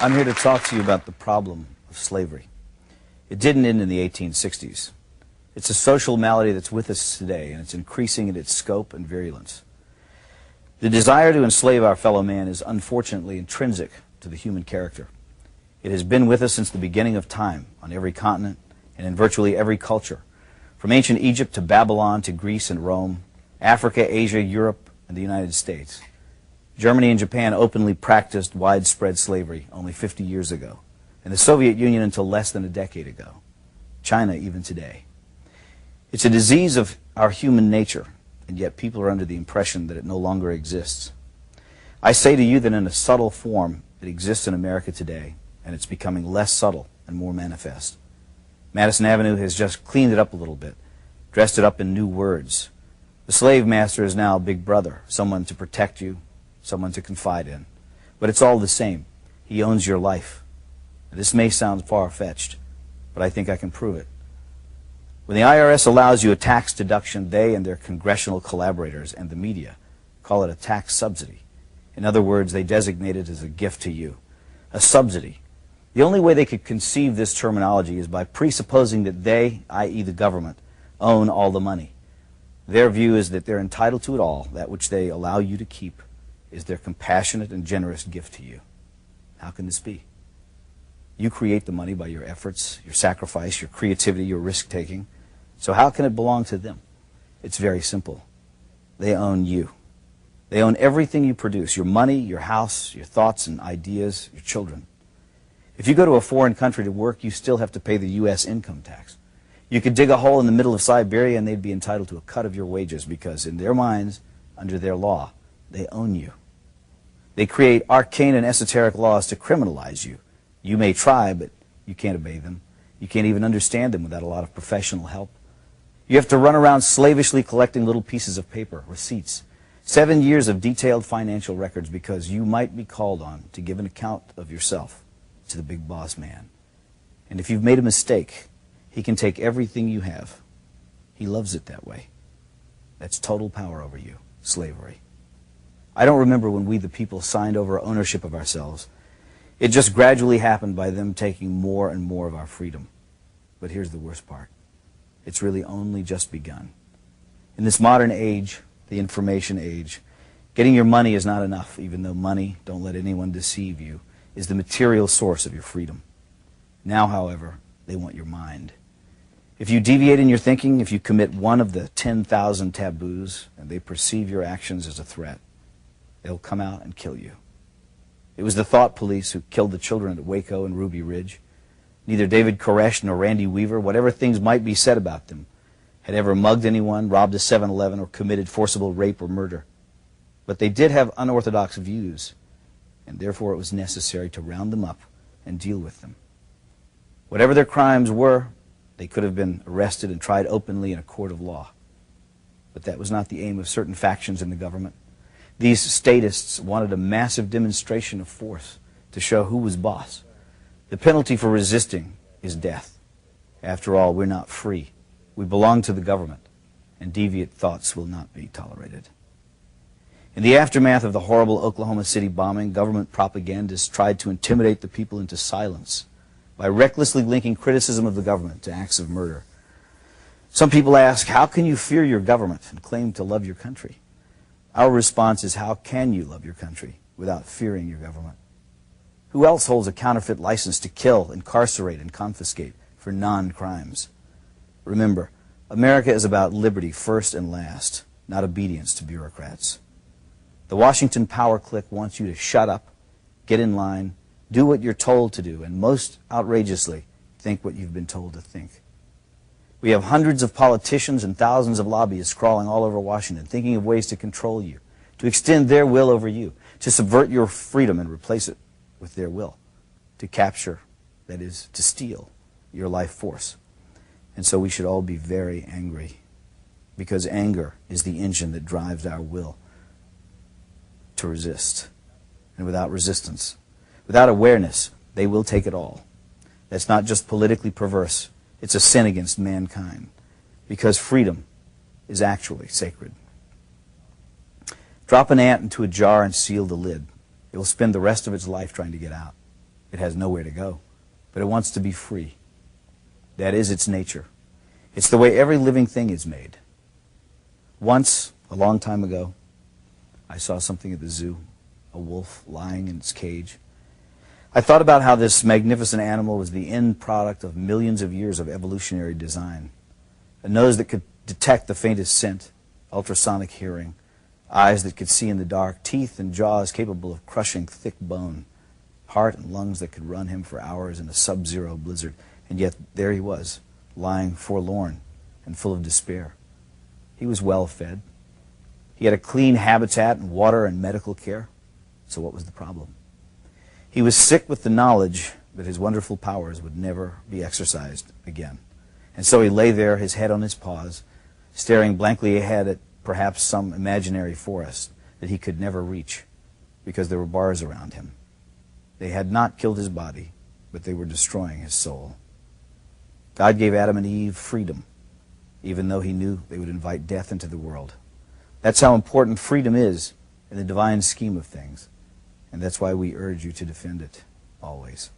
I'm here to talk to you about the problem of slavery. It didn't end in the 1860s. It's a social malady that's with us today, and it's increasing in its scope and virulence. The desire to enslave our fellow man is unfortunately intrinsic to the human character. It has been with us since the beginning of time, on every continent and in virtually every culture, from ancient Egypt to Babylon to Greece and Rome, Africa, Asia, Europe, and the United States. Germany and Japan openly practiced widespread slavery only 50 years ago, and the Soviet Union until less than a decade ago. China even today. It's a disease of our human nature, and yet people are under the impression that it no longer exists. I say to you that in a subtle form it exists in America today, and it's becoming less subtle and more manifest. Madison Avenue has just cleaned it up a little bit, dressed it up in new words. The slave master is now Big Brother, someone to protect you, someone to confide in. But it's all the same. He owns your life. This may sound far-fetched, but I think I can prove it. When the IRS allows you a tax deduction, they and their congressional collaborators and the media call it a tax subsidy. In other words, they designate it as a gift to you, a subsidy. The only way they could conceive this terminology is by presupposing that they, i.e. the government, own all the money. Their view is that they're entitled to it all. That which they allow you to keep is their compassionate and generous gift to you. How can this be? You create the money by your efforts, your sacrifice, your creativity, your risk-taking. So how can it belong to them? It's very simple. They own you. They own everything you produce, your money, your house, your thoughts and ideas, your children. If you go to a foreign country to work, you still have to pay the U.S. income tax. You could dig a hole in the middle of Siberia and they'd be entitled to a cut of your wages because in their minds, under their law, they own you. They create arcane and esoteric laws to criminalize you. You may try, but you can't obey them. You can't even understand them without a lot of professional help. You have to run around slavishly collecting little pieces of paper, receipts, 7 years of detailed financial records because you might be called on to give an account of yourself to the big boss man. And if you've made a mistake, he can take everything you have. He loves it that way. That's total power over you, slavery. I don't remember when we, the people, signed over ownership of ourselves. It just gradually happened by them taking more and more of our freedom. But here's the worst part. It's really only just begun. In this modern age, the information age, getting your money is not enough, even though money, don't let anyone deceive you, is the material source of your freedom. Now, however, they want your mind. If you deviate in your thinking, if you commit one of the 10,000 taboos, and they perceive your actions as a threat, they'll come out and kill you. It was the thought police who killed the children at Waco and Ruby Ridge. Neither David Koresh nor Randy Weaver, whatever things might be said about them, had ever mugged anyone, robbed a 7-Eleven, or committed forcible rape or murder. But they did have unorthodox views, and therefore it was necessary to round them up and deal with them. Whatever their crimes were, they could have been arrested and tried openly in a court of law. But that was not the aim of certain factions in the government. These statists wanted a massive demonstration of force to show who was boss. The penalty for resisting is death. After all, we're not free. We belong to the government, and deviant thoughts will not be tolerated. In the aftermath of the horrible Oklahoma City bombing, government propagandists tried to intimidate the people into silence by recklessly linking criticism of the government to acts of murder. Some people ask, how can you fear your government and claim to love your country? Our response is, how can you love your country without fearing your government? Who else holds a counterfeit license to kill, incarcerate, and confiscate for non-crimes? Remember, America is about liberty first and last, not obedience to bureaucrats. The Washington power clique wants you to shut up, get in line, do what you're told to do, and most outrageously, think what you've been told to think. We have hundreds of politicians and thousands of lobbyists crawling all over Washington, thinking of ways to control you, to extend their will over you, to subvert your freedom and replace it with their will, to capture, that is, to steal your life force. And so we should all be very angry, because anger is the engine that drives our will to resist. And without resistance, without awareness, they will take it all. That's not just politically perverse. It's a sin against mankind, because freedom is actually sacred. Drop an ant into a jar and seal the lid. It will spend the rest of its life trying to get out. It has nowhere to go, but it wants to be free. That is its nature. It's the way every living thing is made. Once, a long time ago, I saw something at the zoo, a wolf lying in its cage. I thought about how this magnificent animal was the end product of millions of years of evolutionary design. A nose that could detect the faintest scent, ultrasonic hearing, eyes that could see in the dark, teeth and jaws capable of crushing thick bone, heart and lungs that could run him for hours in a sub-zero blizzard. And yet there he was, lying forlorn and full of despair. He was well fed. He had a clean habitat and water and medical care. So what was the problem? He was sick with the knowledge that his wonderful powers would never be exercised again. And so he lay there, his head on his paws, staring blankly ahead at perhaps some imaginary forest that he could never reach because there were bars around him. They had not killed his body, but they were destroying his soul. God gave Adam and Eve freedom, even though he knew they would invite death into the world. That's how important freedom is in the divine scheme of things, and that's why we urge you to defend it always.